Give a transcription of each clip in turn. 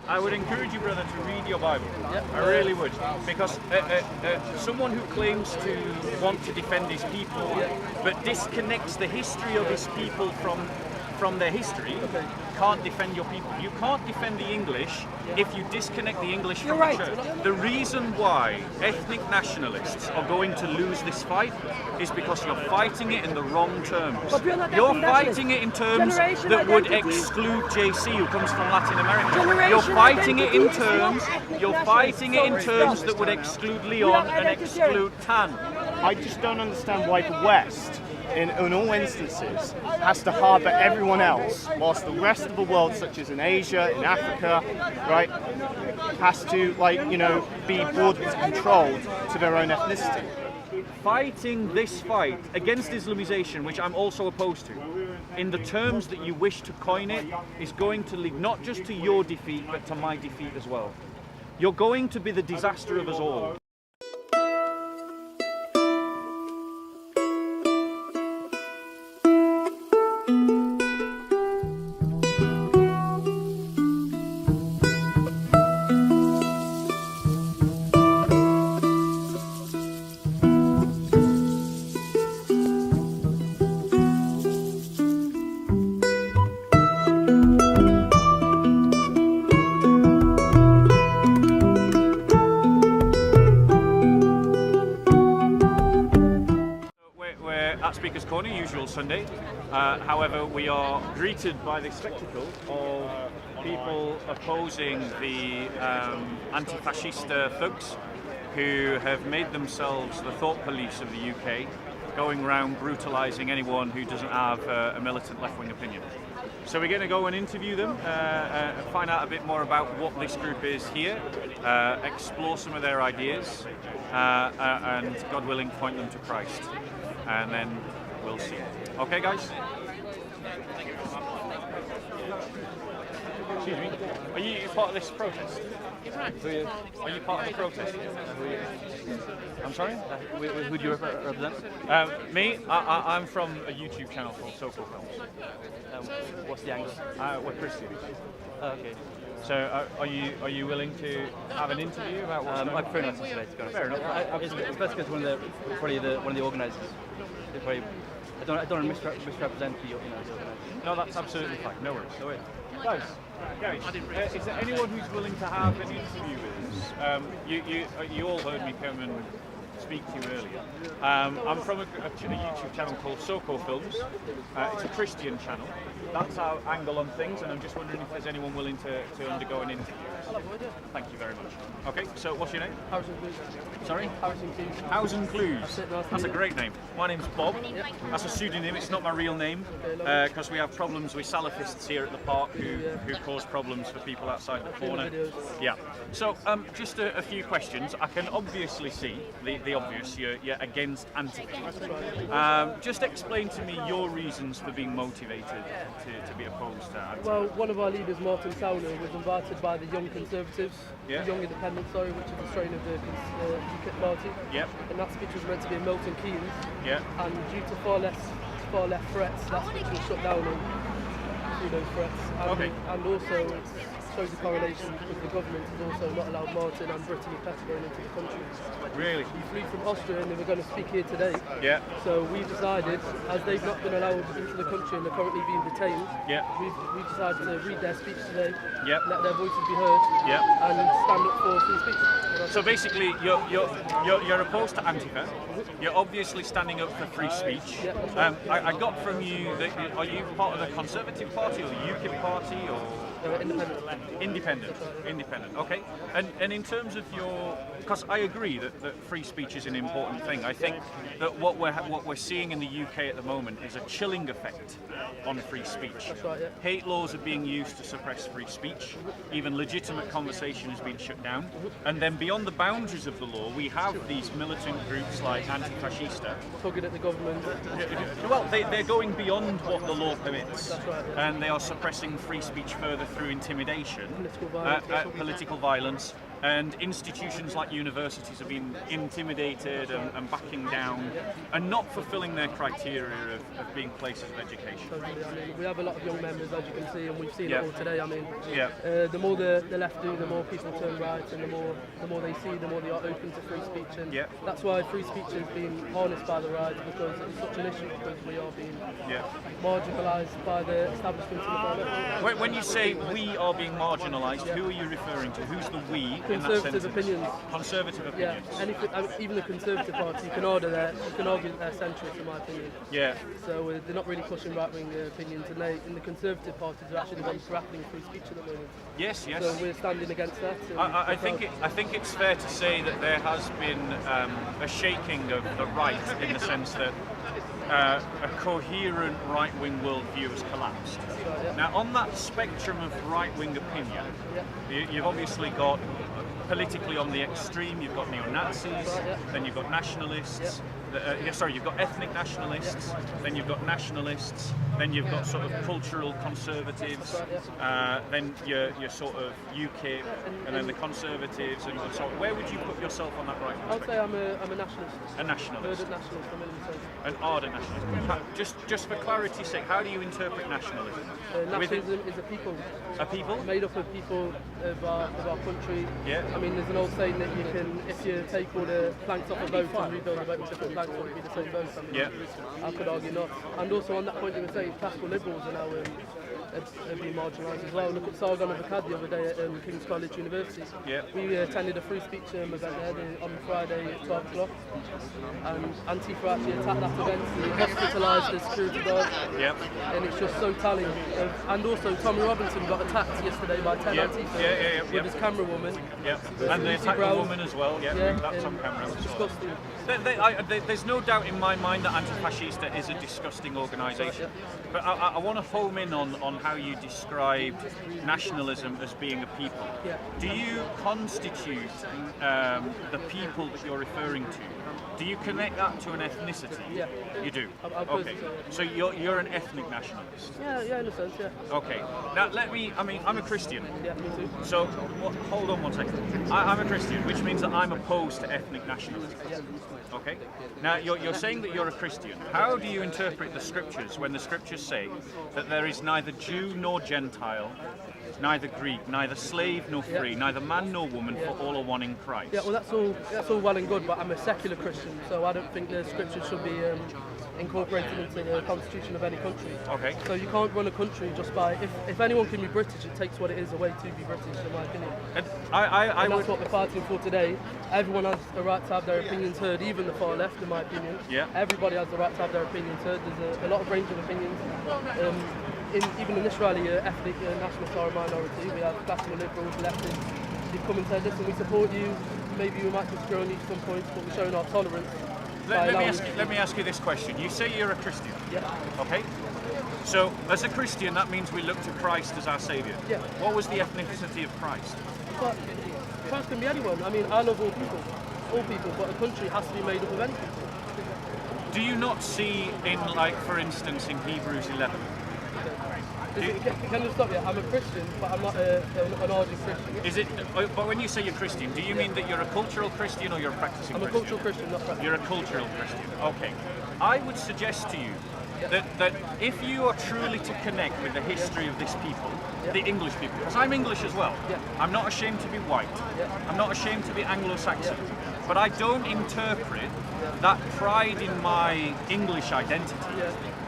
I would encourage you, brother, to read your Bible. Yep. I really would, because someone who claims to want to defend his people, but disconnects the history of his people from their history, can't defend your people. You can't defend the English if you disconnect the English from the church. The reason why ethnic nationalists are going to lose this fight is because you're fighting it in the wrong terms. You're fighting it in terms that would exclude JC, who comes from Latin America. You're fighting it in terms. You're fighting it in terms that would exclude Leon and exclude Tan. I just don't understand why the West, in all instances, has to harbour everyone else, whilst the rest of the world, such as in Asia, in Africa, right, has to, like, you know, be bordered controlled to their own ethnicity. Fighting this fight against Islamization, which I'm also opposed to, in the terms that you wish to coin it, is going to lead not just to your defeat, but to my defeat as well. You're going to be the disaster of us all. Speaker's Corner, usual Sunday. However, we are greeted by the spectacle of people opposing the anti-fascista thugs who have made themselves the thought police of the UK, going around brutalising anyone who doesn't have a militant left-wing opinion. So we're going to go and interview them, find out a bit more about what this group is here, explore some of their ideas, and God willing, point them to Christ. And then we'll see. Okay, guys? Excuse me. Are you part of this protest? Are you part of the protest? I'm sorry? Who do you represent? Me? I'm from a YouTube channel called Soco Films. What's the angle? We're Christians. Okay. So are you willing to have an interview about what's going on? I prefer not to say, to be honest. Fair enough. It's best because one of the organisers. I don't want to misrepresent the organizer. No, that's absolutely fine. No worries. Guys, is there anyone who's willing to have an interview with us? You all heard me come and speak to you earlier. I'm from a YouTube channel called Soco Films. It's a Christian channel. That's our angle on things, and I'm just wondering if there's anyone willing to undergo an interview. Thank you very much. Okay, so what's your name? Harrison Clues. Sorry? Harrison Clues. Housen Clues. That's a great name. My name's Bob. That's a pseudonym. It's not my real name, because we have problems with Salafists here at the park who cause problems for people outside the corner. Yeah. So just a few questions. I can obviously see the obvious. You're against antifa. Just explain to me your reasons for being motivated to be opposed to antifa. Well, one of our leaders, Martin Towner, was invited by the Young Conservatives, Yeah. the Young Independents, which is a strain of the UKIP party. Yep. And that speech was meant to be in Milton Keynes. Yeah. And due to far left threats, that speech was shut down through those threats. And also it shows a correlation because the government has also not allowed Martin and Brittany Pettigrew into the country. Really? He flew from Austria and they were going to speak here today. Yeah. So we decided, as they've not been allowed into the country and they're currently being detained, Yeah. we decided to read their speech today, Yep. let their voices be heard, Yep. and stand up for free speech. So basically, you're opposed to Antifa. You're obviously standing up for free speech. I got from you that are you part of the Conservative Party or the UKIP Party or? Independent. Okay. And in terms of your, because I agree that free speech is an important thing. I think that what we're seeing in the UK at the moment is a chilling effect on free speech. That's right, yeah. Hate laws are being used to suppress free speech. Even legitimate conversation has been shut down. And then beyond the boundaries of the law, we have these militant groups like Antifascista. Tugging at the government. Well, they're going beyond what the law permits. That's right, yeah. And they are suppressing free speech further through intimidation, Political violence. political violence, and institutions like universities have been intimidated and backing down and not fulfilling their criteria of being places of education. Totally. I mean, we have a lot of young members, as you can see, and we've seen Yeah. it all today. I mean, Yeah. the more the left do, the more people turn right, and the more they see, the more they are open to free speech. And Yeah. that's why free speech is being harnessed by the right, because it's such an issue, because we are being marginalised by the establishment in the parliament. When you say we are being marginalised, who are you referring to? Who's the we in that Conservative sentence? opinions. Conservative Yeah, opinions. anything, even the Conservative Party, you can argue that they're centrist, in my opinion. Yeah. So they're not really pushing right-wing opinions, and in the Conservative parties are actually the ones grappling free speech at the moment. Yes, yes. So we're standing against that. and I think it's fair to say that there has been a shaking of the right in the sense that a coherent right-wing worldview has collapsed. right, yeah. Now, on that spectrum of right-wing opinion, you've obviously got politically on the extreme, you've got neo-Nazis, Right, yeah. then you've got nationalists, you've got ethnic nationalists, then you've got nationalists, then you've got sort of cultural conservatives, then you're sort of UKIP, and then the conservatives, and so on. Where would you put yourself on that right? I'd say I'm a nationalist. A nationalist. Ardent nationalist, I'm in the sense. An ardent nationalist. Just for clarity's sake, how do you interpret nationalism? Nationalism is a people. A people? Made up of people of our country. Yeah. I mean, there's an old saying that you can, if you take all the planks off a boat and rebuild the boat with different planks, it would be the same boat. I mean, I could argue not. And also on that point, you were saying classical liberals are now have been marginalised as well. Look at Sargon of Akkad the other day at King's College University. Yeah. We attended a free speech event there on Friday at 12 o'clock, and Antifa actually attacked that event. They hospitalised the security guard. Yeah. And it's just so telling. And also, Tommy Robinson got attacked yesterday by 10 Antifa with his camera woman. Yeah. And they attacked the woman as well. Yeah. That's on camera. It's disgusting. There's no doubt in my mind that Antifascista is a disgusting organisation. But I want to home in on how you described nationalism as being a people. Yeah. Do you constitute the people that you're referring to? Do you connect that to an ethnicity? Yeah. You do? I'll Okay. So you're an ethnic nationalist? Yeah, in a sense, yeah. Okay. Now I'm a Christian. Yeah, me too. So, hold on one second. I'm a Christian, which means that I'm opposed to ethnic nationalism. Okay? Now, you're saying that you're a Christian. How do you interpret the scriptures when the scriptures say that there is neither Jew nor Gentile, neither Greek, neither slave nor free, neither man nor woman, for all are one in Christ? Yeah, well, that's all well and good, but I'm a secular Christian, so I don't think the scriptures should be incorporated into the constitution of any country. Okay. So you can't run a country just by, if anyone can be British, it takes what it is away to be British, in my opinion. And And that's what we're fighting for today. Everyone has the right to have their opinions heard, even the far left, in my opinion. Yeah. Everybody has the right to have their opinions heard. There's a lot of range of opinions. Even in Israel, ethnic nationalists are a minority. We have classical liberals, leftists. They've come and said, listen, we support you. Maybe we might disagree on you at some points, but we're showing our tolerance. Let me ask you this question. You say you're a Christian. Yeah. Okay? So, as a Christian, that means we look to Christ as our Saviour. Yeah. What was the ethnicity of Christ? But Christ can be anyone. I mean, I love all people, but a country has to be made up of any people. Do you not see in, like, for instance, in Hebrews 11? Can you stop here? I'm a Christian, but I'm not an ardent Christian. Is it? But when you say you're Christian, do you mean that you're a cultural Christian or you're a practicing I'm a Christian? cultural Christian, not practicing. You're a cultural Christian. Okay. I would suggest to you that if you are truly to connect with the history of this people, the English people, because I'm English as well. Yeah. I'm not ashamed to be white. I'm not ashamed to be Anglo-Saxon. But I don't interpret that pride in my English identity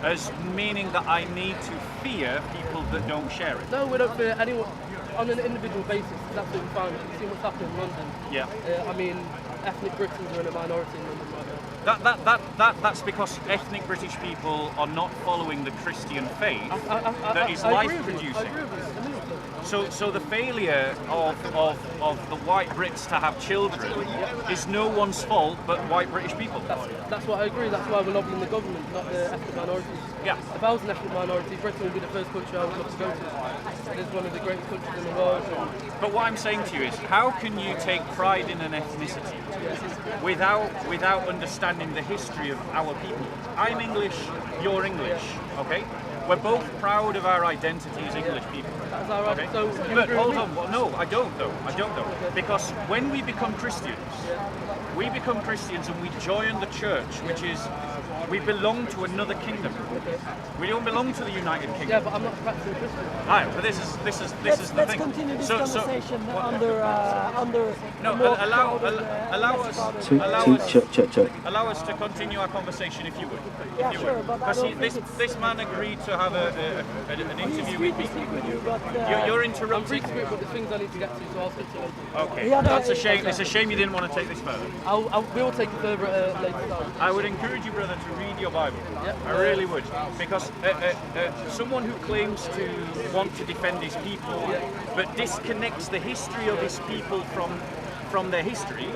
as meaning that I need to fear people that don't share it. No, we don't fear anyone on an individual basis. It's absolutely fine. You've seen what's happening in London. Yeah. I mean, ethnic Britons are in a minority in London right now. That's because ethnic British people are not following the Christian faith that is I agree with you. life-producing. I agree with you. So the failure of the white Brits to have children is no one's fault but white British people. That's what I agree. That's why we're lobbying the government, not the ethnic minorities. Yeah. If I was an ethnic minority, Britain would be the first country I would love to go to. It is one of the greatest countries in the world. But what I'm saying to you is, how can you take pride in an ethnicity without understanding the history of our people? I'm English, you're English, okay? We're both proud of our identity as English people. Is that right? Okay. So you But agree hold with me? on, well, no, I don't though. I don't though. Because when we become Christians and we join the church, which is we belong to another kingdom. We don't belong to the United Kingdom. Yeah, but I'm not a practicing Christian. Right, but this is the Let's thing. continue this So- conversation what- under No, a more allow crowded, us allow us to continue our conversation if you would. Yeah, sure, but I Because don't think it's... this man agreed to have an interview with me. speak with you, but... You're I'm free interrupting. to speak, but there's things I need to get to, so I'll speak to you later. Okay, Yeah, that's a yeah, shame. It's a shame you didn't want to take this further. We will take it further at a later time. I would encourage you, brother, to read your Bible. Yeah. I really would, because someone who claims to want to defend his people, but disconnects the history of his people from their history,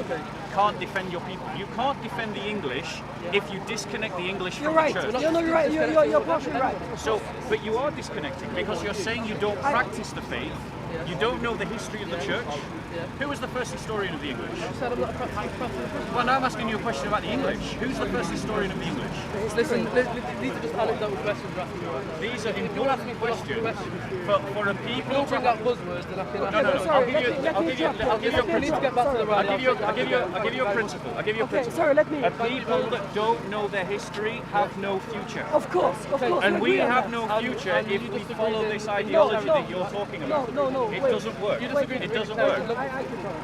can't defend your people. You can't defend the English if you disconnect the English You're from right. the church. You're right. You're partially right. So, but you are disconnecting because you're saying you don't practice the faith. You don't know the history of the church. Who was the first historian of the English? You said I'm not a practicing Christian. Well, now I'm asking you a question about the English. Who's the first historian of the English? Listen, these are just anecdotal questions you're asking me right now. These are If you want to ask me important philosophy questions questions, for a if people you to bring out buzzwords, then I can ask No. Sorry, I'll give you let me interrupt. a We need to get back to the right. I'll give you a principle. I'll give you a Okay, principle. sorry, let me... A people that don't know their history have no future. Of course. And we agree on have that. no future And if you we just follow agreed this in- ideology No, that you're talking about. No, It wait. doesn't work. You disagree. It doesn't Really work. I can talk.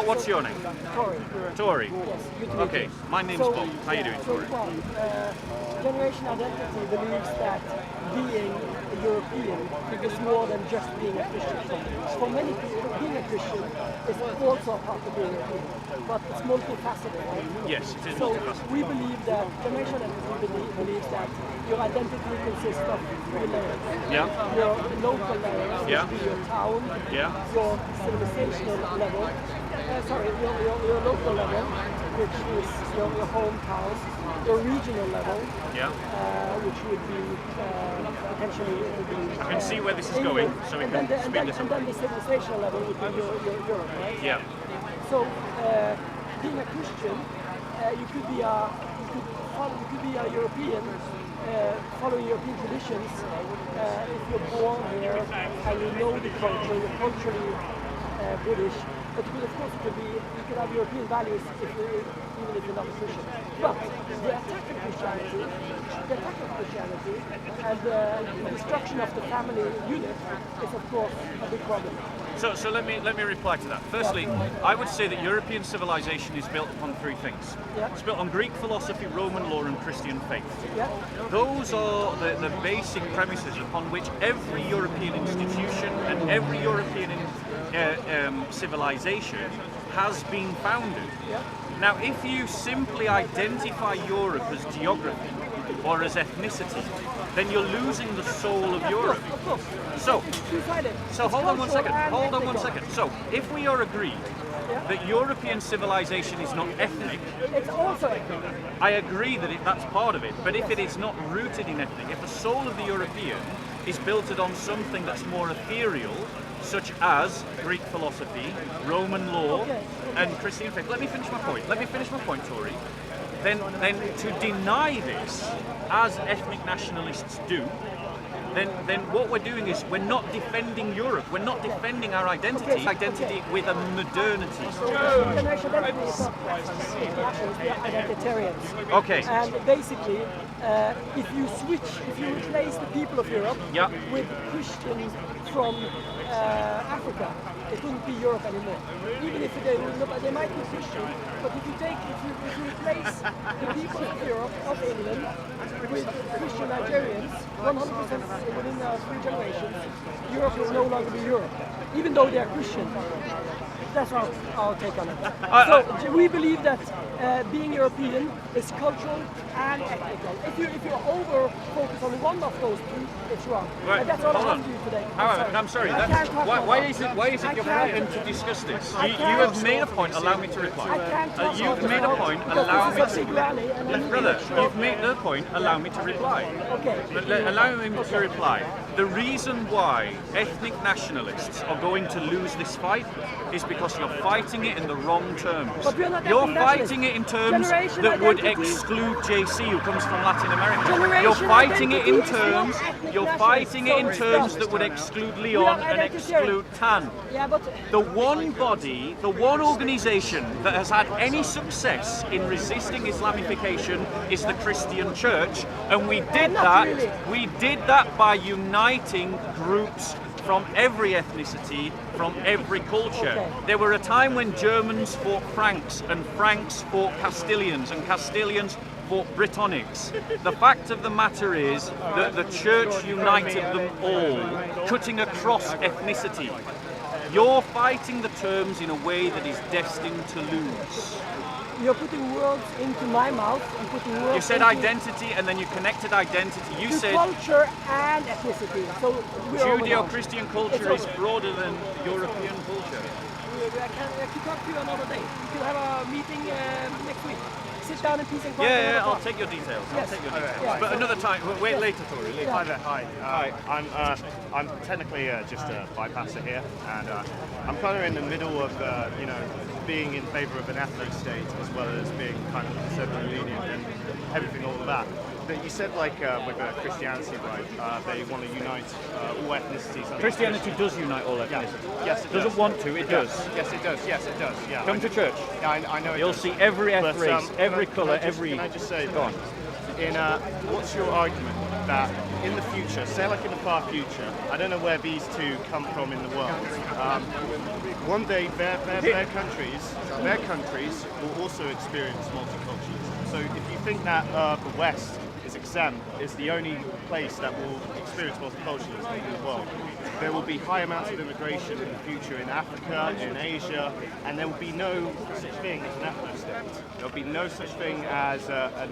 What's your name? Sorry. Tori. Yes, good to meet Okay, you. my name's So, Bob. How you doing, So, Tori? Bob, Generation Identity believes that being a European is more than just being a Christian. For many people, being a Christian is also a part of being a European, but it's multifaceted. Right? Yes, it is So multifaceted. we believe that Generation Identity believes that your identity consists of three layers. Yeah. Your local layers, Yeah. which be your town, Yeah. your civilizational level, your local level, which is your hometown, your regional level, Yeah. which would be potentially I can see where this is going, so we and can then speed this and up. then the civilizational level would be your Europe, right? Yeah. So being a Christian, you could be a European, following European traditions. If you're born here and you know the culture, you're culturally British. But of course, you could have European values even if you're not a Christian. But the attack of Christianity, and the destruction of the family unit is of course a big problem. So let me reply to that. Firstly, I would say that European civilization is built upon three things. Yeah. It's built on Greek philosophy, Roman law, and Christian faith. Yeah. Those are the basic premises upon which every European institution and every European civilization has been founded. Yeah. Now, if you simply identify Europe as geography or as ethnicity, then you're losing the soul of Europe. Of course. So, Two-sided. so It's hold on one cultural second. and Hold on one ethnical. second. So, if we are agreed that European civilization is not ethnic, It's also ethnic. I agree that that's part of it. But if it is not rooted in ethnic, if the soul of the European is built on something that's more ethereal, such as Greek philosophy, Roman law, and Christian faith. Let me finish my point, Tori. Then to deny this, as ethnic nationalists do, then what we're doing is we're not defending Europe. We're not defending our identity with a modernity. Generation Identity is not nationalists, they are identitarians. Okay. And basically, if you replace the people of Europe Yeah. with Christians from Africa, it wouldn't be Europe anymore. Even if they might be Christian, but if you replace the people of Europe, of England, with Christian Nigerians, 100% within 3 generations, Europe will no longer be Europe, even though they are Christian. That's our take on it. So we believe that being European is cultural and ethnical. If you over focus on one of those two, it's wrong. Right. And that's all I Hold want on. to do today. However, I'm sorry. I can't talk Why about is that. it your I right can't- to discuss this? I You can't- have made a point. Allow me to reply. I can't talk You've about made a this point. because Allow me this is a big to. rally and I need to Brother, make sure- you've made the point. Allow me to reply. Okay. Allow me to reply. The reason why ethnic nationalists are going to lose this fight is because you're fighting it in the wrong terms. But we're not You're ethnic fighting it in terms Generation that would identity. exclude JC, who comes from Latin America. Generation You're fighting it in identity is not terms. ethnic You're fighting it in nationalism. terms So that would exclude Leon and exclude Tan. Yeah, but The one body, the one organization that has had any success in resisting Islamification is the Christian Church, and we did not that. really. We did that by uniting groups from every ethnicity, from every culture. Okay. There were a time when Germans fought Franks, and Franks fought Castilians, and Castilians fought Brittonics. The fact of the matter is that the church united them all, cutting across ethnicity. You're fighting the terms in a way that is destined to lose. you're putting words into my mouth and putting words You said into identity, and then you connected identity. You to said culture and ethnicity. So we're over now. Judeo-Christian culture is broader than European culture. I can talk to you another day. We can have a meeting next week. Sit down in peace and quiet. Yeah, and I'll talk. take your details. Yes. I'll take your details. Yeah. But another time. Wait later, Tori. Later. Hi there. Hi. I'm technically just a bypasser here, and I'm kind of in the middle of being in favour of an ethno-state as well as being kind of conservative lenient and everything, all of that. But you said with Christianity, right? They want to unite all ethnicities. under Christianity does unite all ethnicities. Yes, it Doesn't does. want to, it does. Yes, it does. Yes, it does. Yeah. Come to church. Yeah, I know. It You'll does. see every ethnic But, race, every colour, every... Can I just say, Go on. What's your argument that in the future, say like in the far future, I don't know where these two come from in the world, one day their countries will also experience multiculturalism. So if you think that the West is exempt, is the only place that will experience multiculturalism in the world, there will be high amounts of immigration in the future in Africa, in Asia, and there will be no such thing as an ethno-state. There will be no such thing as a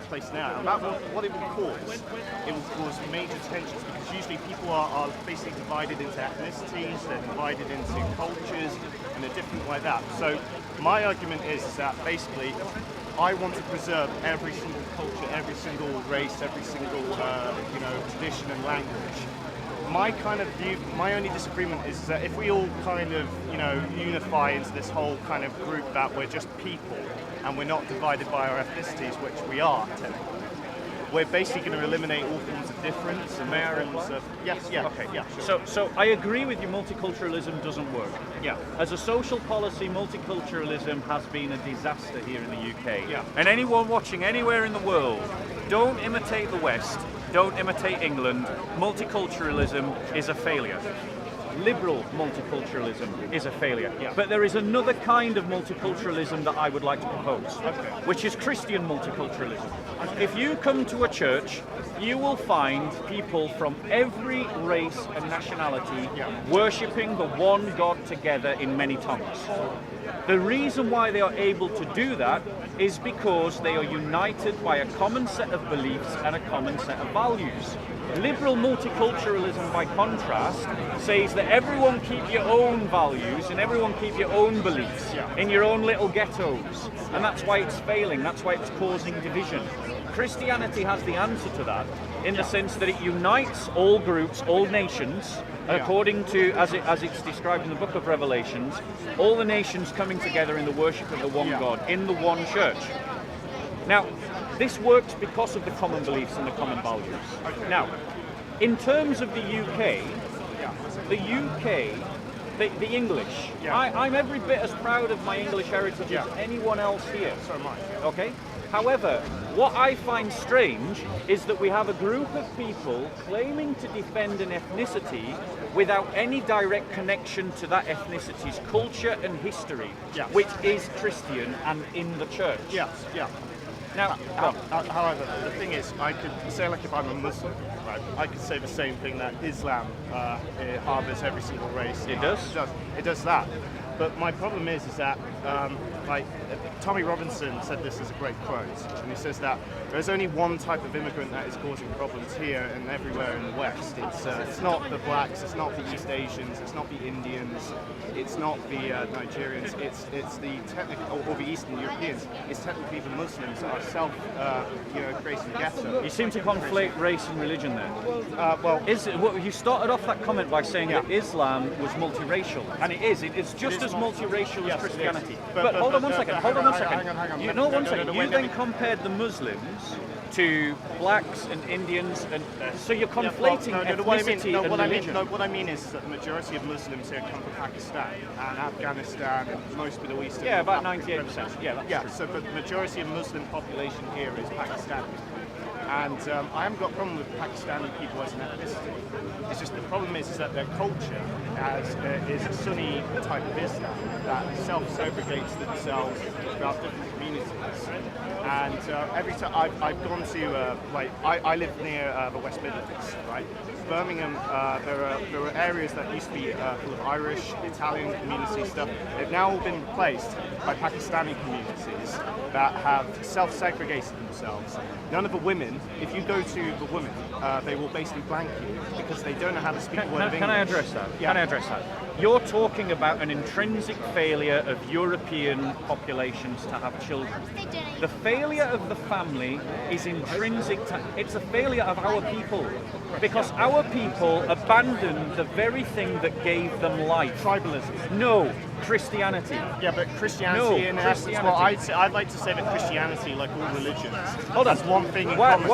place now. And that what it will cause major tensions, because usually people are basically divided into ethnicities, they're divided into cultures, and they're different like that. So my argument is that basically I want to preserve every single culture, every single race, every single tradition and language. My kind of view, my only disagreement is that if we all kind of, unify into this whole kind of group that we're just people and we're not divided by our ethnicities, which we are technically, we're basically going to eliminate all forms of difference and forms of... Yes, yeah, okay, yeah, sure. So I agree with you, multiculturalism doesn't work. Yeah. As a social policy, multiculturalism has been a disaster here in the UK. Yeah. And anyone watching anywhere in the world, don't imitate the West, don't imitate England. Multiculturalism is a failure. Liberal multiculturalism is a failure. Yeah. But there is another kind of multiculturalism that I would like to propose, which is Christian multiculturalism. If you come to a church, you will find people from every race and nationality worshipping the one God together in many tongues. The reason why they are able to do that is because they are united by a common set of beliefs and a common set of values. Liberal multiculturalism, by contrast, says that everyone keep your own values and everyone keep your own beliefs in your own little ghettos. And that's why it's failing, that's why it's causing division. Christianity has the answer to that in the sense that it unites all groups, all nations, according to, as it's described in the book of Revelations, all the nations coming together in the worship of the one God, in the one church. Now, this works because of the common beliefs and the common values. Now, in terms of the UK, the English, I'm every bit as proud of my English heritage as anyone else here. So much. Okay? However, what I find strange is that we have a group of people claiming to defend an ethnicity without any direct connection to that ethnicity's culture and history, which is Christian and in the church. Yes, yeah. Now, however, the thing is, I could say, like, if I'm a Muslim, right, I could say the same thing that Islam it harbours every single race. It does? It does that. But my problem is that, like, Tommy Robinson said this as a great quote, and he says that there's only one type of immigrant that is causing problems here and everywhere in the West. It's not the blacks, it's not the East Asians, it's not the Indians, it's not the Nigerians, it's the technical, or the Eastern Europeans. It's technically the Muslims that are creating the ghetto. You seem to conflate race and religion there. Well, You started off that comment by saying that Islam was multiracial, and it is. It's just as multiracial as Christianity. But hold on one second. Hold on one second. You know, one second. You then compared the Muslims to blacks and Indians, and so you're conflating ethnicity and religion. What I mean is that the majority of Muslims here come from Pakistan and Afghanistan and most Middle Eastern. Yeah, about 98%. Yeah. So, but the majority of Muslim population here is Pakistani. And I haven't got a problem with Pakistani people as an ethnicity. It's just the problem is that their culture is a Sunni type of Islam that self-segregates themselves throughout different communities. And every time I've gone to, I live near the West Midlands, right? Birmingham, there are areas that used to be full of Irish, Italian community stuff. They've now all been replaced by Pakistani communities that have self-segregated themselves. None of the women, if you go to the women, they will basically blank you because they don't know how to speak a word of English. Can I address that? Yeah. Can I address that? You're talking about an intrinsic failure of European populations to have children. The failure of the family is intrinsic it's a failure of our people. Because our people abandoned the very thing that gave them life. Tribalism. No, Christianity. Yeah, but Christianity in essence, well, Christianity. I'd like to say that Christianity, like all religions, Hold on. has one thing in Why common.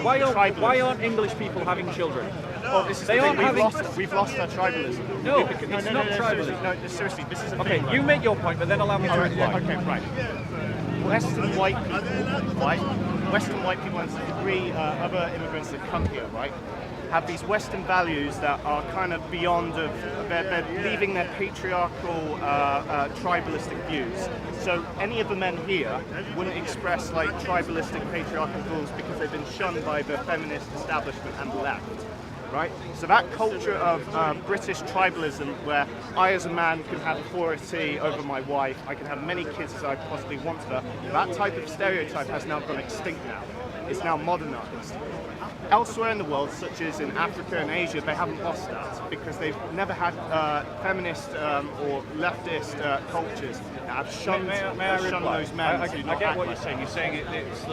why aren't English people having children? Well, this is They the aren't thing. having. We've lost our tribalism. No, it's not tribalism. No, seriously, this is a Okay, thing. you make your point, but then allow me to reply. Okay, right. Western white people, right? Western white people and to a degree other immigrants that come here, right? Have these Western values that are kind of beyond of, they're leaving their patriarchal, tribalistic views. So any of the men here wouldn't express like tribalistic, patriarchal views because they've been shunned by the feminist establishment and the left. Right? So that culture of British tribalism where I as a man can have authority over my wife, I can have many kids as I possibly want to her, that type of stereotype has now gone extinct now. It's now modernized. Elsewhere in the world, such as in Africa and Asia, they haven't lost that because they've never had feminist or leftist cultures that have shunned, those men. I get what you're saying. You're saying it's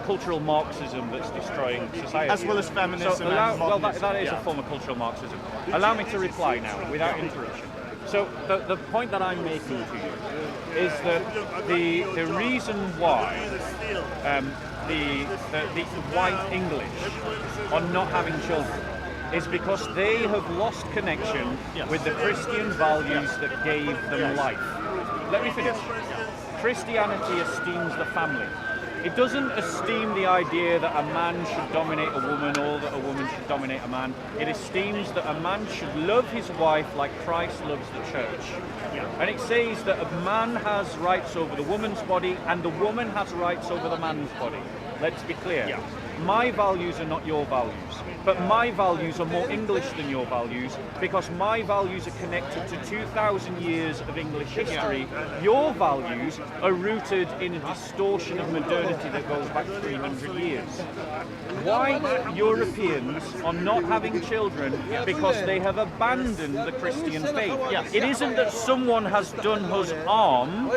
cultural Marxism that's destroying society. As well as feminism. So that is a form of cultural Marxism. Allow me to reply now, without interruption. So the point that I'm making to you is that the reason why the white English are not having children is because they have lost connection with the Christian values that gave them life. Let me finish. Christianity esteems the family. It doesn't esteem the idea that a man should dominate a woman or that a woman should dominate a man. It esteems that a man should love his wife like Christ loves the church. And it says that a man has rights over the woman's body and the woman has rights over the man's body. Let's be clear. My values are not your values, but my values are more English than your values because my values are connected to 2,000 years of English history. Your values are rooted in a distortion of modernity that goes back 300 years. White Europeans are not having children because they have abandoned the Christian faith. It isn't that someone has done us harm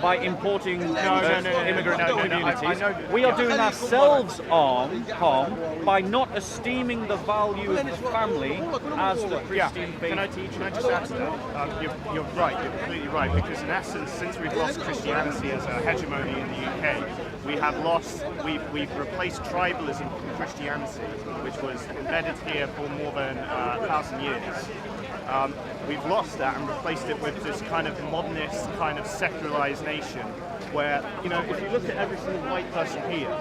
by importing immigrant communities. We are doing ourselves harm by not esteeming the value of the family as the Christian faith teaches. Can I just add to that? You're right, you're completely right, because in essence, since we've lost Christianity as a hegemony in the UK, we've replaced tribalism with Christianity, which was embedded here for more than 1,000 years. We've lost that and replaced it with this kind of modernist, kind of secularized nation, where, you know, if you look at every single white person here,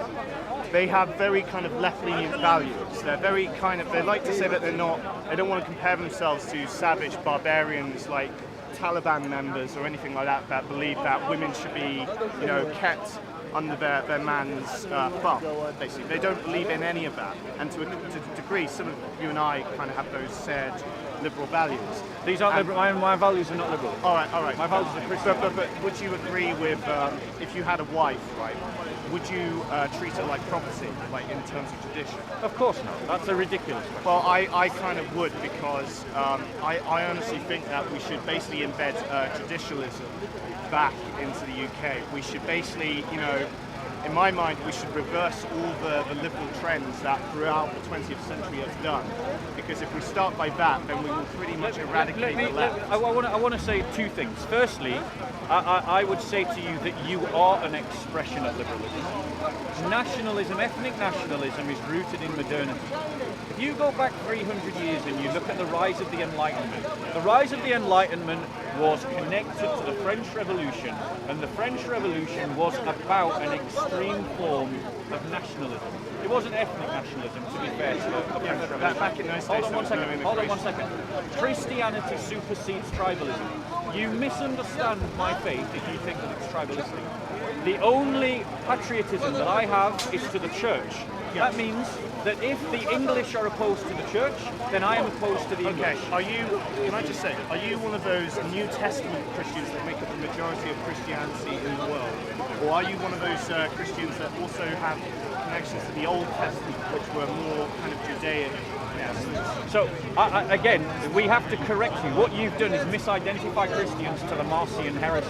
they have very kind of left-leaning values. They're very kind of, they like to say that they don't want to compare themselves to savage barbarians like Taliban members or anything like that, that believe that women should be, you know, kept under their man's thumb, basically. They don't believe in any of that. And to a degree, some of you and I kind of have those shared liberal values. These aren't liberal. My values are not liberal. All right. My values are Christian. But would you agree with if you had a wife, right? Would you treat her like property, like in terms of tradition? Of course not. That's a ridiculous question. Well, I kind of would, because I honestly think that we should basically embed traditionalism back into the UK. We should basically, in my mind, we should reverse all the liberal trends that throughout the 20th century has done. Because if we start by that, then we will pretty much eradicate the left. I want to say two things. Firstly, I would say to you that you are an expression of liberalism. Nationalism, ethnic nationalism, is rooted in modernity. If you go back 300 years and you look at the rise of the Enlightenment was connected to the French Revolution, and the French Revolution was about an extreme form of nationalism. It wasn't ethnic nationalism, to be fair to the French Revolution. Back in those days, Hold on one second. Christianity supersedes tribalism. You misunderstand my faith if you think that it's tribalistic. The only patriotism that I have is to the church. That means that if the English are opposed to the church, then I am opposed to the English. Okay, can I just say, are you one of those New Testament Christians that make up the majority of Christianity in the world? Or are you one of those Christians that also have connections to the Old Testament, which were more kind of Judaic? So, again, we have to correct you. What you've done is misidentify Christians to the Marcion heresy.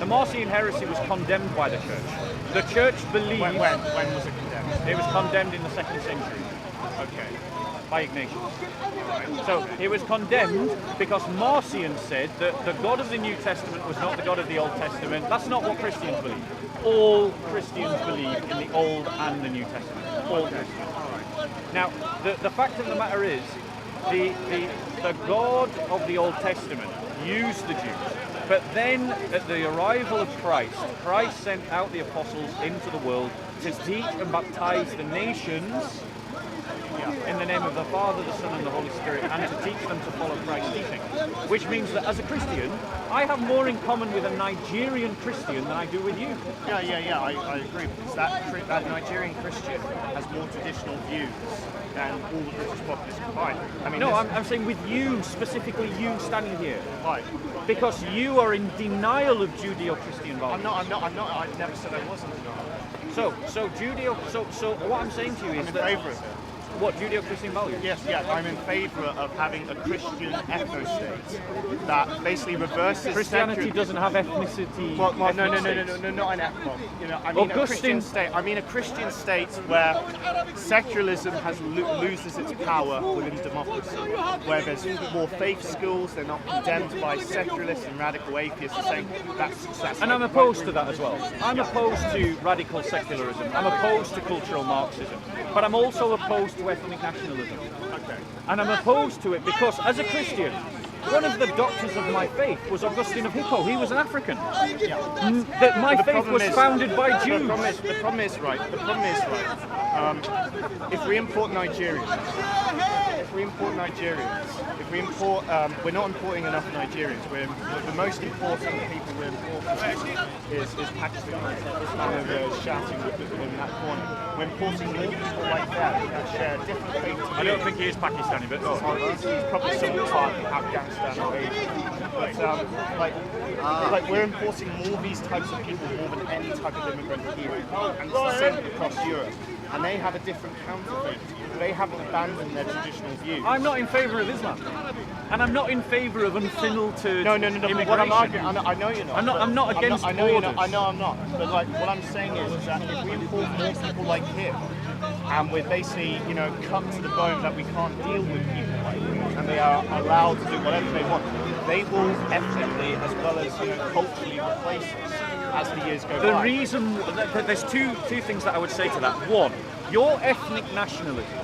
The Marcion heresy was condemned by the church. The church believed... When was it condemned? It was condemned in the 2nd century. Okay. By Ignatius. So it was condemned because Marcion said that the God of the New Testament was not the God of the Old Testament. That's not what Christians believe. All Christians believe in the Old and the New Testament. All Christians. Now, the fact of the matter is, the God of the Old Testament used the Jews. But then, at the arrival of Christ, Christ sent out the apostles into the world to teach and baptize the nations in the name of the Father, the Son, and the Holy Spirit, and to teach them to follow Christ's teaching. Which means that as a Christian, I have more in common with a Nigerian Christian than I do with you. Yeah, I agree. Because that Nigerian Christian has more traditional views than all the British populace combined. I mean, no, I'm saying with you, specifically you standing here. Why? Because you are in denial of Judeo-Christian values. I'm not. I never said I wasn't. So what I'm saying to you is that... I'm in favour of it. What, Judeo-Christian values? Yes, I'm in favour of having a Christian ethno-state that basically reverses Christianity doesn't have ethnicity. Well, no, not an ethno. I mean a Christian state. I mean a Christian state where secularism loses its power within democracy, where there's more faith schools. They're not condemned by secularists and radical atheists saying that's successful. And I'm opposed to that as well. I'm opposed to radical secularism. I'm opposed to cultural Marxism. But I'm also opposed to ethnic nationalism. Okay. And I'm opposed to it because, as a Christian, one of the doctors of my faith was Augustine of Hippo. He was an African. That my faith was founded by Jews. The problem is, if we import Nigerians, we're not importing enough Nigerians. The most important people we're importing is Pakistan. It's kind of shouting in that corner. We're importing more people like that share a different faith. I don't think he is Pakistani, but he's probably some part of Afghanistan or Asia. But we're importing more of these types of people more than any type of immigrant here, and it's the same across Europe. And they have a different counterfeit. They haven't abandoned their traditional views. I'm not in favour of Islam, and I'm not in favour of unfiltered No. immigration. What I'm arguing, I know you're not. I'm not against borders. I know I'm not. But what I'm saying is that if we import more people like him, and we're basically, cut to the bone that we can't deal with people like him, and they are allowed to do whatever they want, they will ethnically as well as culturally replace us as the years go by. The reason there's two things that I would say to that. One, your ethnic nationalism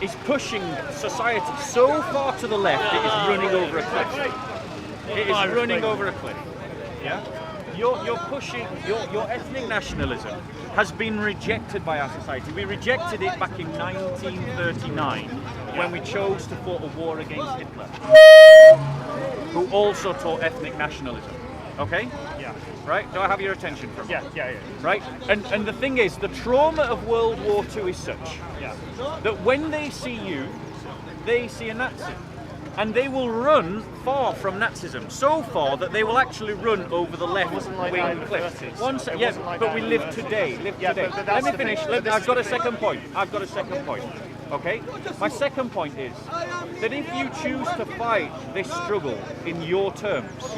is pushing society so far to the left it is running over a cliff. It is running over a cliff. Yeah. You're pushing your ethnic nationalism has been rejected by our society. We rejected it back in 1939 when we chose to fight a war against Hitler, who also taught ethnic nationalism. Okay? Yeah. Right? Do I have your attention for a moment? Yeah. Right? And the thing is, the trauma of World War II is such that when they see you, they see a Nazi. and they will run far from Nazism, so far that they will actually run over the left wing cliff. But we live today. Let me finish. I've got a second point. Okay? My second point is that if you choose to fight this struggle in your terms,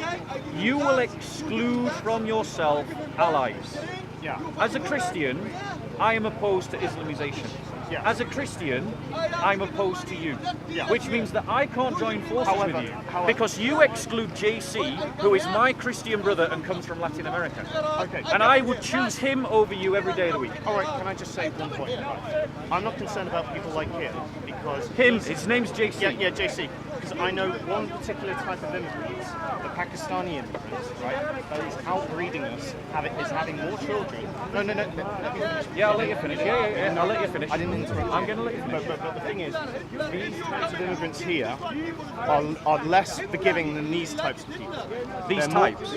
you will exclude from yourself allies. Yeah. As a Christian, I am opposed to Islamization. Yeah. As a Christian, I'm opposed to you. Yeah. Which means that I can't join forces with you however, because you exclude JC, who is my Christian brother and comes from Latin America. Okay. And I would choose him over you every day of the week. All right, can I just say one point? I'm not concerned about people like him because His name's JC. Yeah, JC. Because I know one particular type of immigrants, the Pakistani immigrants, right, that is outbreeding us, is having more children. No, let me finish. Yeah, I'll let you finish. Yeah, I'll let you finish. I didn't interrupt. I'm going to let you finish. But the thing is, these types of immigrants here are less forgiving than these types of people. These They're more- types?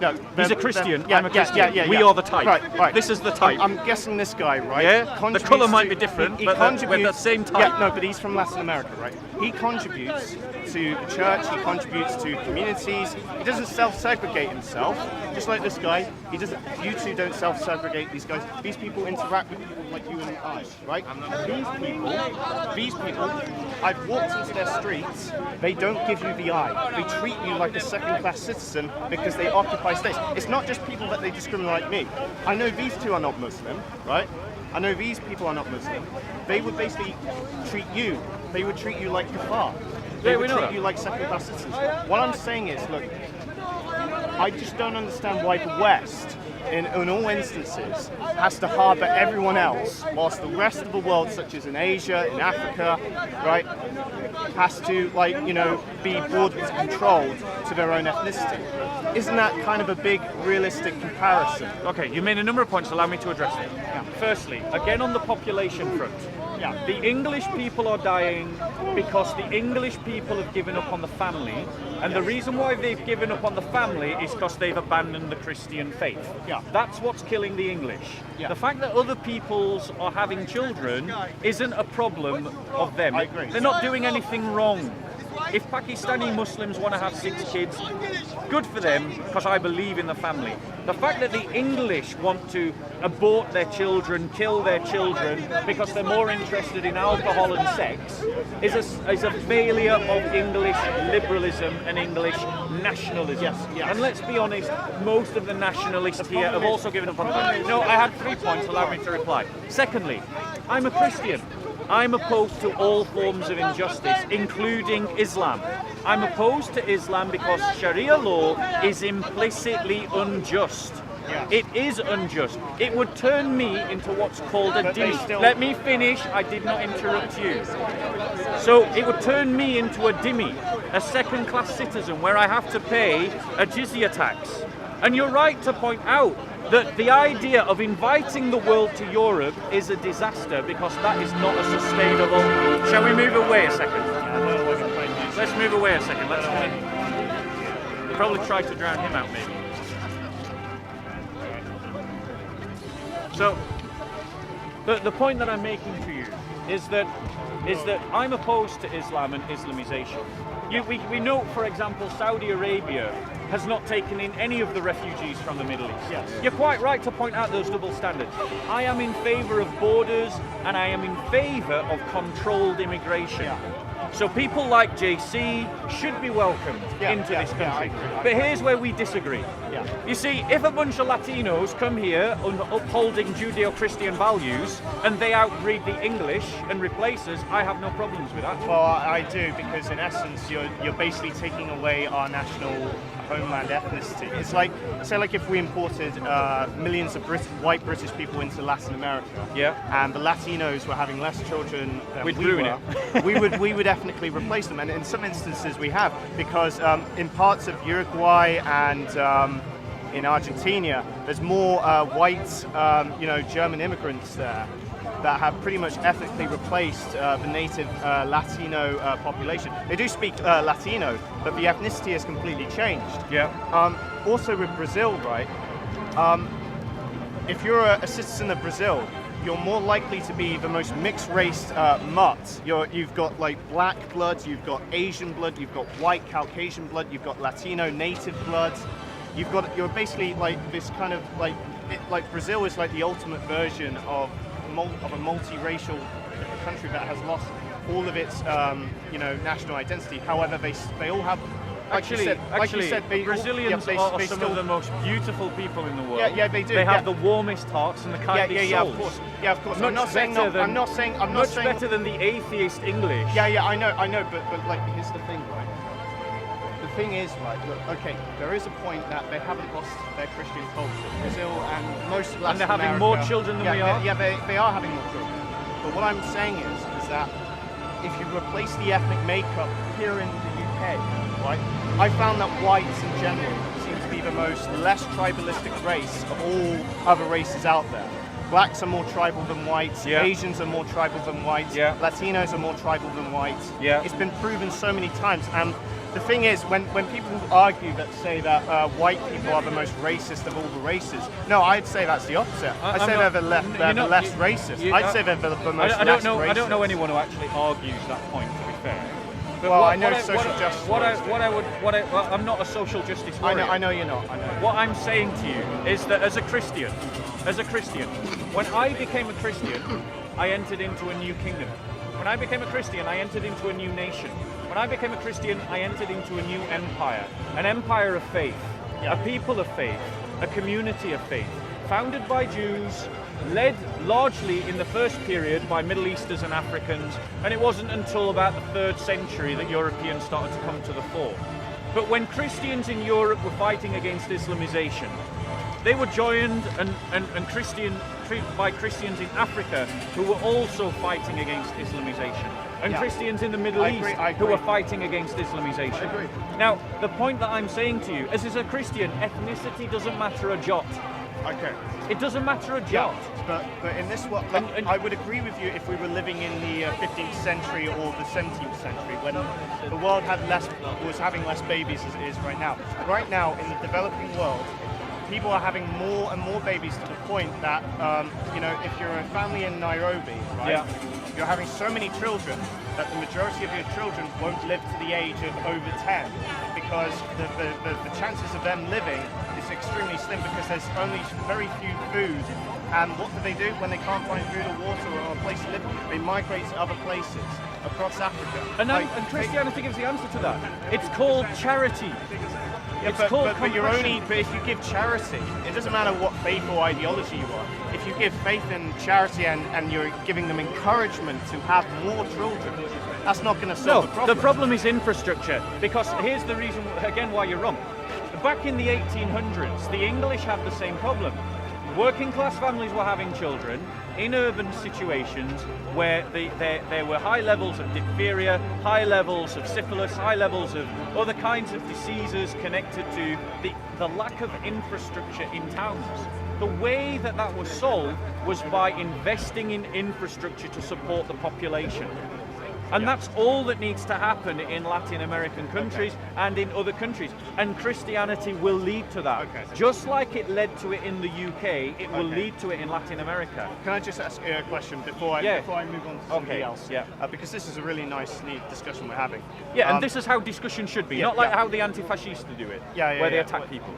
No, He's a Christian, Yeah, I'm a Christian. Yeah. We are the type. Right. This is the type. I'm guessing this guy, right? Yeah, the contributes colour might to- be different, he but we're the contributes- same type. Yeah, no, but he's from Latin America, right? He contributes to the church, he contributes to communities. He doesn't self-segregate himself, just like this guy. He doesn't. You two don't self-segregate these guys. These people interact with people like you and I, right? These people, I've walked into their streets. They don't give you the eye. They treat you like a second-class citizen because they occupy space. It's not just people that they discriminate like me. I know these two are not Muslim, right? I know these people are not Muslim. They would basically treat you. They would treat you like kafar. They would treat you like second-class citizens. What I'm saying is, look, I just don't understand why the West, in all instances, has to harbour everyone else, whilst the rest of the world, such as in Asia, in Africa, right, has to, be bordered and controlled to their own ethnicity. Isn't that kind of a big, realistic comparison? Okay, you made a number of points. Allow me to address them. Yeah. Firstly, again on the population front. Yeah. The English people are dying because the English people have given up on the family, and the reason why they've given up on the family is because they've abandoned the Christian faith. Yeah. That's what's killing the English. Yeah. The fact that other peoples are having children isn't a problem of them. I agree. They're not doing anything wrong. If Pakistani Muslims want to have 6 kids, good for them, because I believe in the family. The fact that the English want to abort their children, kill their children, because they're more interested in alcohol and sex, is a failure of English liberalism and English nationalism. Yes. And let's be honest, most of the nationalists here have also given up on the family. No, I had 3 points, allow me to reply. Secondly, I'm a Christian. I'm opposed to all forms of injustice, including Islam. I'm opposed to Islam because Sharia law is implicitly unjust. Yeah. It is unjust. It would turn me into what's called a But they dhimmi. still- Let me finish. I did not interrupt you. So it would turn me into a dhimmi, a second-class citizen, where I have to pay a jizya tax. And you're right to point out that the idea of inviting the world to Europe is a disaster because that is not a sustainable. Shall we move away a second? Let's move away a second. Let's probably try to drown him out, maybe. So, the point that I'm making to you is that I'm opposed to Islam and Islamization. We know, for example, Saudi Arabia has not taken in any of the refugees from the Middle East. Yes. You're quite right to point out those double standards. I am in favour of borders and I am in favour of controlled immigration. Yeah. So people like JC should be welcomed into this I country. agree. But here's where we disagree. Yeah. You see, if a bunch of Latinos come here upholding Judeo-Christian values and they outbreed the English and replace us, I have no problems with that. Well, I do, because in essence, you're basically taking away our national homeland ethnicity. It's like, say, if we imported millions of white British people into Latin America, and the Latinos were having less children than We'd we ruin were, we would ethnically replace them, and in some instances we have, because in parts of Uruguay and in Argentina, there's more white, German immigrants there that have pretty much ethnically replaced the native Latino population. They do speak Latino, but the ethnicity has completely changed. Yeah. Also with Brazil, right? If you're a citizen of Brazil, you're more likely to be the most mixed-race mutt. You've got like black blood, you've got Asian blood, you've got white Caucasian blood, you've got Latino native blood. You're basically like this kind of like Brazil is like the ultimate version of a multiracial country that has lost all of its national identity. However, they all have. Brazilians are some of the most beautiful people in the world. Yeah, they do. They have the warmest hearts and the kindest souls. Of course. I'm not saying better than the atheist English. Yeah, I know, but like here's the thing, right? The thing is, right, look, okay, there is a point that they haven't lost their Christian culture. Brazil and most of Latin And they're having America, more children than we are? They are having more children. But what I'm saying is that if you replace the ethnic makeup here in the UK, right, I found that whites in general seem to be the less tribalistic race of all other races out there. Blacks are more tribal than whites, Asians are more tribal than whites, Latinos are more tribal than whites. It's been proven so many times. And the thing is, when people argue that say that white people are the most racist of all the races, no, I'd say that's the opposite. I'd say they're the less racist. I'd say they're the most less racist. I don't know anyone who actually argues that point, to be fair. But well, I know social justice. I'm not a social justice warrior. I know you're not. I know. What I'm saying to you is that as a Christian, when I became a Christian, I entered into a new kingdom. When I became a Christian, I entered into a new nation. When I became a Christian, I entered into a new empire. An empire of faith, a people of faith, a community of faith, founded by Jews, led largely in the first period by Middle Easters and Africans, and it wasn't until about the 3rd century that Europeans started to come to the fore. But when Christians in Europe were fighting against Islamization, they were joined by Christians in Africa who were also fighting against Islamization, and Christians in the Middle East who were fighting against Islamization. Now, the point that I'm saying to you is, as a Christian, ethnicity doesn't matter a jot. Okay. It doesn't matter a jot. But in this world, I would agree with you if we were living in the 15th century or the 17th century, when the world was having less babies as it is right now. Right now, in the developing world, people are having more and more babies to the point that, if you're a family in Nairobi, right, you're having so many children that the majority of your children won't live to the age of over 10, because the chances of them living is extremely slim because there's only very few food. And what do when they can't find food or water or a place to live? They migrate to other places across Africa. And Christianity gives the answer to that. It's called charity. But if you give charity, it doesn't matter what faith or ideology you are. If you give faith and charity and you're giving them encouragement to have more children, that's not going to solve the problem. The problem is infrastructure, because here's the reason, again, why you're wrong. Back in the 1800s, the English had the same problem. Working class families were having children in urban situations where there were high levels of diphtheria, high levels of syphilis, high levels of other kinds of diseases connected to the lack of infrastructure in towns. The way that was solved was by investing in infrastructure to support the population. And that's all that needs to happen in Latin American countries and in other countries. And Christianity will lead to that. Okay. Just like it led to it in the UK, it will lead to it in Latin America. Can I just ask you a question before I move on to somebody else? Yeah. Because this is a really nice, neat discussion we're having. Yeah, and this is how discussion should be, not like how the anti-fascists do it, where they attack people.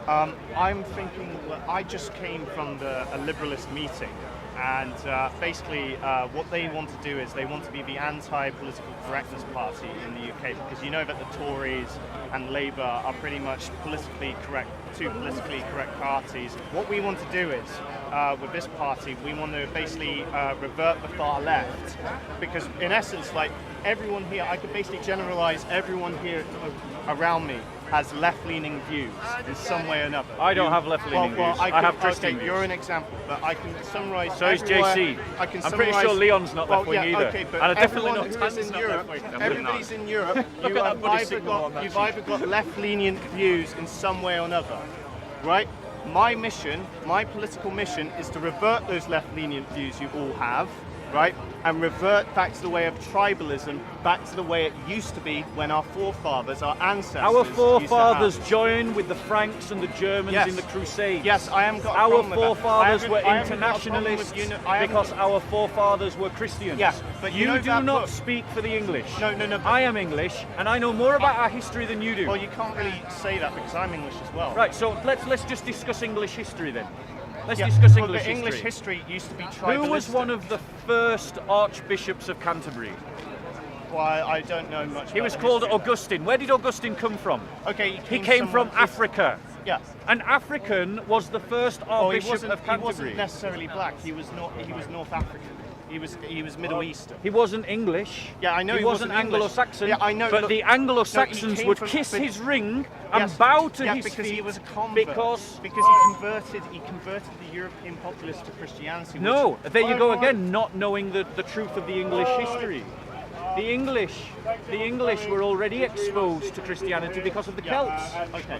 I'm thinking, I just came from a liberalist meeting. And basically what they want to do is they want to be the anti-political correctness party in the UK, because you know that the Tories and Labour are pretty much two politically correct parties. What we want to do is, with this party, we want to basically revert the far left, because in essence, like everyone here, I could basically generalise everyone here around me has left-leaning views in some way or another. I don't have left-leaning views. I have Christian views. You're an example, but I can summarise. So is JC. I'm pretty sure Leon's not left-wing either. Okay, but and definitely not in Europe. Everybody's in Europe. You've either got left-leaning views in some way or another, right? My political mission, is to revert those left-leaning views you all have, right? And revert back to the way of tribalism, back to the way it used to be when our forefathers, our ancestors, Our used to forefathers have. joined with the Franks and the Germans in the Crusades. Yes, I am got a Our problem with that. forefathers were I haven't got a problem with internationalists because our forefathers were Christians. Yeah, but you know do that not book- speak for the English. No. I am English, and I know more about our history than you do. Well, you can't really say that because I'm English as well. Right, so let's just discuss English history then. Let's Yeah, discuss well, English the English history. history used to be tribalistic. Who was one of the first archbishops of Canterbury? Why, I don't know much. He about was the called history of that. Augustine. Where did Augustine come from? Okay, He came from somewhere- Africa. Yeah. An African was the first Oh, he archbishop wasn't. of He Canterbury. wasn't necessarily black. He was not. He was North African. He was Middle Eastern. He wasn't English. Yeah, I know He he wasn't wasn't English. Anglo-Saxon. Yeah, I know, But look- the Anglo-Saxons came would from- kiss but- his ring and Yes, bow to yeah, his because feet he was a convert. because he converted the European populace to Christianity. no, which- there you go Why- again, not knowing the truth of the English history. The English were already exposed to Christianity because of the Celts Okay.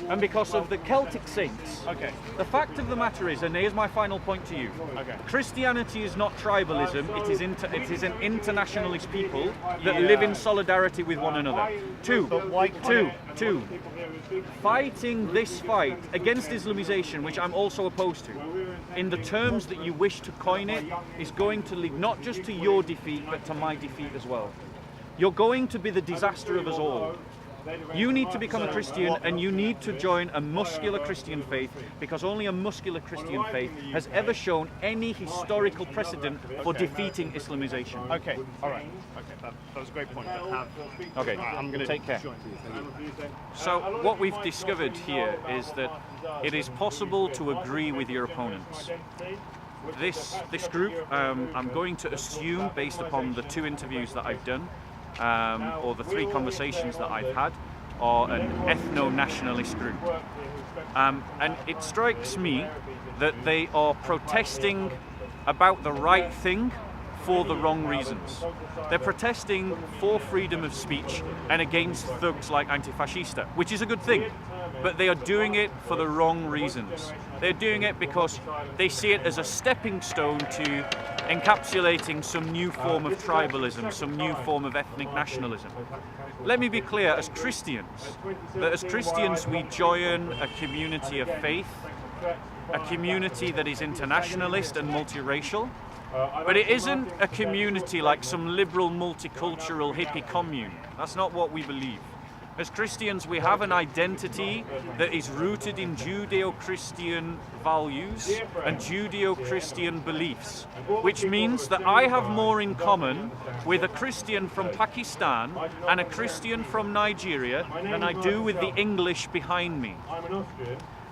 and because of the Celtic saints. Okay. The fact of the matter is, and here's my final point to you, Okay. Christianity is not tribalism, it is an internationalist people that live in solidarity with one another. Two, fighting this fight against Islamization, which I'm also opposed to, in the terms that you wish to coin it, is going to lead not just to your defeat, but to my defeat as well. You're going to be the disaster of us all. You need to become a Christian and you need to join a muscular Christian faith, because only a muscular Christian faith has ever shown any historical precedent for defeating Islamization. Okay. All right. Okay. That was a great point. Okay, I'm going to take care. So what we've discovered here is that it is possible to agree with your opponents. This group, I'm going to assume, based upon the 2 interviews that I've done, or the 3 conversations that I've had, are an ethno-nationalist group. And it strikes me that they are protesting about the right thing for the wrong reasons. They're protesting for freedom of speech and against thugs like antifascista, which is a good thing, but they are doing it for the wrong reasons. They're doing it because they see it as a stepping stone to encapsulating some new form of tribalism, some new form of ethnic nationalism. Let me be clear, as Christians, that as Christians we join a community of faith, a community that is internationalist and multiracial, but it isn't a community like some liberal multicultural hippie commune. That's not what we believe. As Christians, we have an identity that is rooted in Judeo-Christian values and Judeo-Christian beliefs, which means that I have more in common with a Christian from Pakistan and a Christian from Nigeria than I do with the English behind me.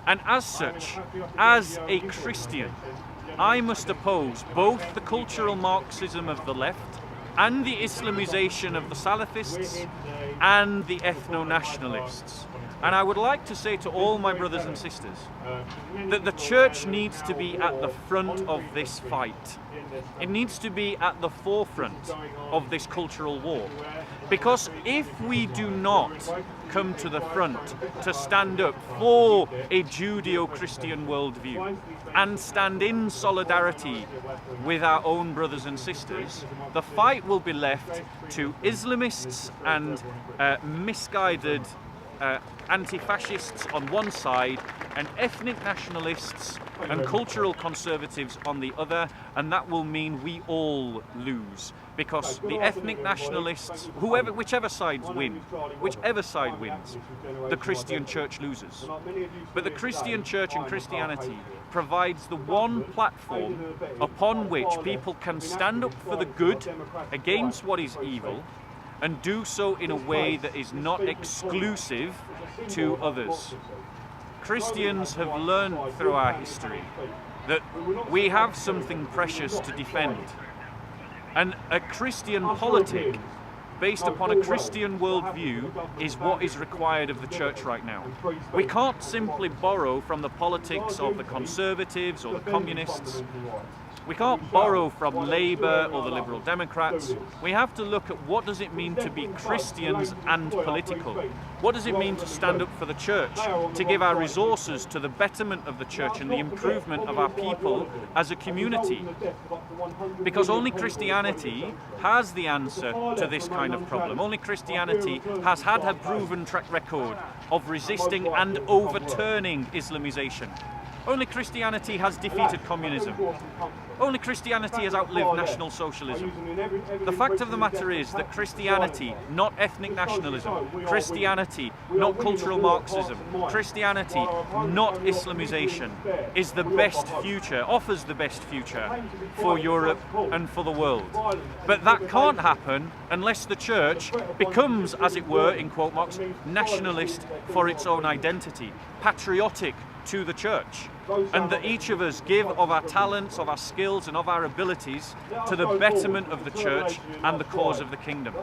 And as such, as a Christian, I must oppose both the cultural Marxism of the left and the Islamization of the Salafists and the ethno-nationalists. And I would like to say to all my brothers and sisters that the church needs to be at the front of this fight. It needs to be at the forefront of this cultural war. Because if we do not come to the front to stand up for a Judeo-Christian worldview and stand in solidarity with our own brothers and sisters, the fight will be left to Islamists and misguided anti-fascists on one side and ethnic nationalists and cultural conservatives on the other, and that will mean we all lose, because the ethnic nationalists, whichever side wins, the Christian church loses. But the Christian church and Christianity provides the one platform upon which people can stand up for the good against what is evil, and do so in a way that is not exclusive to others. Christians have learned through our history that we have something precious to defend. And a Christian politic based upon a Christian worldview is what is required of the church right now. We can't simply borrow from the politics of the conservatives or the communists. We can't borrow from Labour or the Liberal Democrats. We have to look at what does it mean to be Christians and political. What does it mean to stand up for the church, to give our resources to the betterment of the church and the improvement of our people as a community? Because only Christianity has the answer to this kind of problem. Only Christianity has had a proven track record of resisting and overturning Islamization. Only Christianity has defeated communism. Only Christianity has outlived National Socialism. The fact of the matter is that Christianity, not ethnic nationalism, Christianity, not cultural Marxism, Christianity, not Islamization, is the best future, offers the best future for Europe and for the world. But that can't happen unless the church becomes, as it were, in quote marks, nationalist for its own identity, patriotic to the church, and that each of us give of our talents, of our skills and of our abilities to the betterment of the church and the cause of the kingdom.